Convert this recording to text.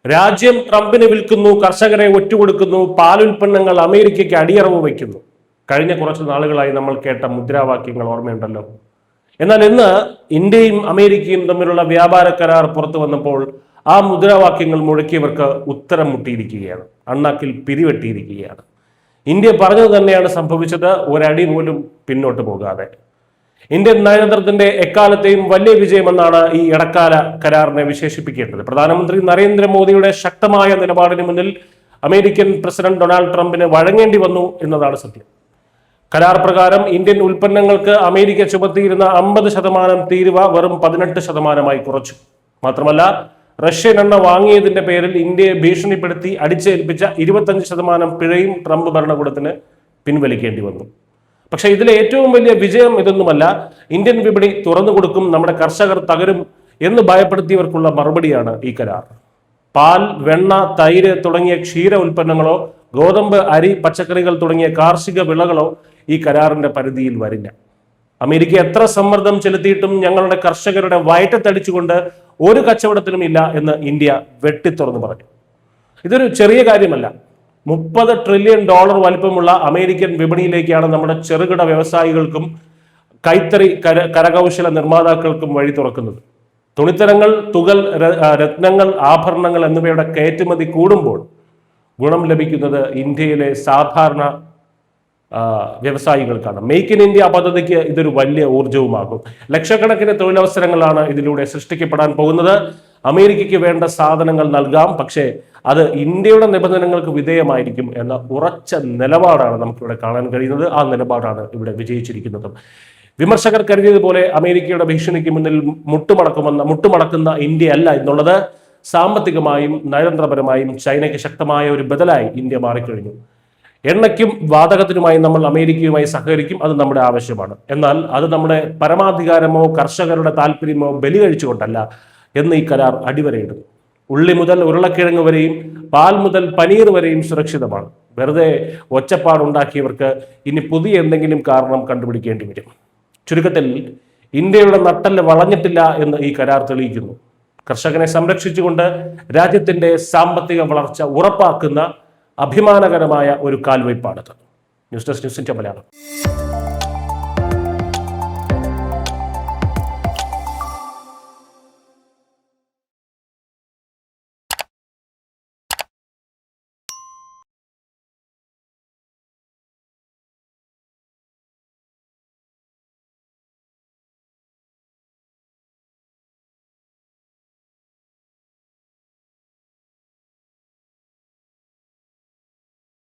രാജ്യം ട്രംപിന് വിൽക്കുന്നു, കർഷകരെ ഒറ്റുകൊടുക്കുന്നു, പാലുൽപ്പന്നങ്ങൾ അമേരിക്കയ്ക്ക് അടിയറവ് വയ്ക്കുന്നു. കഴിഞ്ഞ കുറച്ച് നാളുകളായി നമ്മൾ കേട്ട മുദ്രാവാക്യങ്ങൾ ഓർമ്മയുണ്ടല്ലോ. എന്നാൽ ഇന്ന് ഇന്ത്യയും അമേരിക്കയും തമ്മിലുള്ള വ്യാപാര കരാർ പുറത്തു വന്നപ്പോൾ ആ മുദ്രാവാക്യങ്ങൾ മുഴക്കിയവർക്ക് ഉത്തരം മുട്ടിയിരിക്കുകയാണ്, അണ്ണാക്കിൽ പിരിവെട്ടിയിരിക്കുകയാണ്. ഇന്ത്യ പറഞ്ഞത് തന്നെയാണ് സംഭവിച്ചത്, ഒരടി പോലും പിന്നോട്ട് പോകാതെ. ഇന്ത്യൻ നയതന്ത്രത്തിന്റെ എക്കാലത്തെയും വലിയ വിജയമെന്നാണ് ഈ ഇടക്കാല കരാറിനെ വിശേഷിപ്പിക്കേണ്ടത്. പ്രധാനമന്ത്രി നരേന്ദ്രമോദിയുടെ ശക്തമായ നിലപാടിന് മുന്നിൽ അമേരിക്കൻ പ്രസിഡന്റ് ഡൊണാൾഡ് ട്രംപിന് വഴങ്ങേണ്ടി വന്നു എന്നതാണ് സത്യം. കരാർ പ്രകാരം ഇന്ത്യൻ ഉൽപ്പന്നങ്ങൾക്ക് അമേരിക്ക ചുമത്തിയിരുന്ന 50% തീരുവ വെറും 18% കുറച്ചു. മാത്രമല്ല, റഷ്യൻ എണ്ണ വാങ്ങിയതിന്റെ പേരിൽ ഇന്ത്യയെ ഭീഷണിപ്പെടുത്തി അടിച്ചേൽപ്പിച്ച 25% പിഴയും ട്രംപ് ഭരണകൂടത്തിന് പിൻവലിക്കേണ്ടി വന്നു. പക്ഷെ ഇതിലെ ഏറ്റവും വലിയ വിജയം ഇതൊന്നുമല്ല. ഇന്ത്യൻ വിപണി തുറന്നു കൊടുക്കും, നമ്മുടെ കർഷകർ തകരും എന്ന് ഭയപ്പെടുത്തിയവർക്കുള്ള മറുപടിയാണ് ഈ കരാർ. പാൽ, വെണ്ണ, തൈര് തുടങ്ങിയ ക്ഷീര ഉൽപ്പന്നങ്ങളോ ഗോതമ്പ്, അരി, പച്ചക്കറികൾ തുടങ്ങിയ കാർഷിക വിളകളോ ഈ കരാറിന്റെ പരിധിയിൽ വരില്ല. അമേരിക്ക എത്ര സമ്മർദ്ദം ചെലുത്തിയിട്ടും ഞങ്ങളുടെ കർഷകരുടെ വയറ്റത്തടിച്ചുകൊണ്ട് ഒരു കച്ചവടത്തിനും ഇല്ല എന്ന് ഇന്ത്യ വെട്ടിത്തുറന്നു പറഞ്ഞു. ഇതൊരു ചെറിയ കാര്യമല്ല. $30 ട്രില്യൺ വലിപ്പമുള്ള അമേരിക്കൻ വിപണിയിലേക്കാണ് നമ്മുടെ ചെറുകിട വ്യവസായികൾക്കും കൈത്തറി കരകൗശല നിർമ്മാതാക്കൾക്കും വഴി തുറക്കുന്നത്. തുണിത്തരങ്ങൾ, തുകൽ, രത്നങ്ങൾ, ആഭരണങ്ങൾ എന്നിവയുടെ കയറ്റുമതി കൂടുമ്പോൾ ഗുണം ലഭിക്കുന്നത് ഇന്ത്യയിലെ സാധാരണ വ്യവസായികൾക്കാണ്. മേക്ക് ഇൻ ഇന്ത്യ പദ്ധതിക്ക് ഇതൊരു വലിയ ഊർജവുമാകും. ലക്ഷക്കണക്കിന് തൊഴിലവസരങ്ങളാണ് ഇതിലൂടെ സൃഷ്ടിക്കപ്പെടാൻ പോകുന്നത്. അമേരിക്കയ്ക്ക് വേണ്ട സാധനങ്ങൾ നൽകാം, പക്ഷേ അത് ഇന്ത്യയുടെ നിബന്ധനകൾക്ക് വിധേയമായിരിക്കും എന്ന ഉറച്ച നിലപാടാണ് നമുക്കിവിടെ കാണാൻ കഴിയുന്നത്. ആ നിലപാടാണ് ഇവിടെ വിജയിച്ചിരിക്കുന്നത്. വിമർശകർ കരുതിയതുപോലെ അമേരിക്കയുടെ ഭീഷണിക്ക് മുന്നിൽ മുട്ടുമടക്കുന്ന ഇന്ത്യ അല്ല എന്നുള്ളത്. സാമ്പത്തികമായും നയതന്ത്രപരമായും ചൈനയ്ക്ക് ശക്തമായ ഒരു ബദലായി ഇന്ത്യ മാറിക്കഴിഞ്ഞു. എണ്ണയ്ക്കും വാതകത്തിനുമായി നമ്മൾ അമേരിക്കയുമായി സഹകരിക്കും, അത് നമ്മുടെ ആവശ്യമാണ്. എന്നാൽ അത് നമ്മുടെ പരമാധികാരമോ കർഷകരുടെ താല്പര്യമോ ബലി കഴിച്ചുകൊണ്ടല്ല എന്ന് ഈ കരാർ അടിവരയിടുന്നു. ഉള്ളി മുതൽ ഉരുളക്കിഴങ്ങ് വരെയും പാൽ മുതൽ പനീർ വരെയും സുരക്ഷിതമാണ്. വെറുതെ ഒച്ചപ്പാടുണ്ടാക്കിയവർക്ക് ഇനി പുതിയ എന്തെങ്കിലും കാരണം കണ്ടുപിടിക്കേണ്ടി വരും. ചുരുക്കത്തിൽ, ഇന്ത്യയുടെ നട്ടെല്ല് വളഞ്ഞിട്ടില്ല എന്ന് ഈ കരാർ തെളിയിക്കുന്നു. കർഷകനെ സംരക്ഷിച്ചുകൊണ്ട് രാജ്യത്തിന്റെ സാമ്പത്തിക വളർച്ച ഉറപ്പാക്കുന്ന അഭിമാനകരമായ ഒരു കാൽവയ്പാണത്. News desk, news India Malayalam.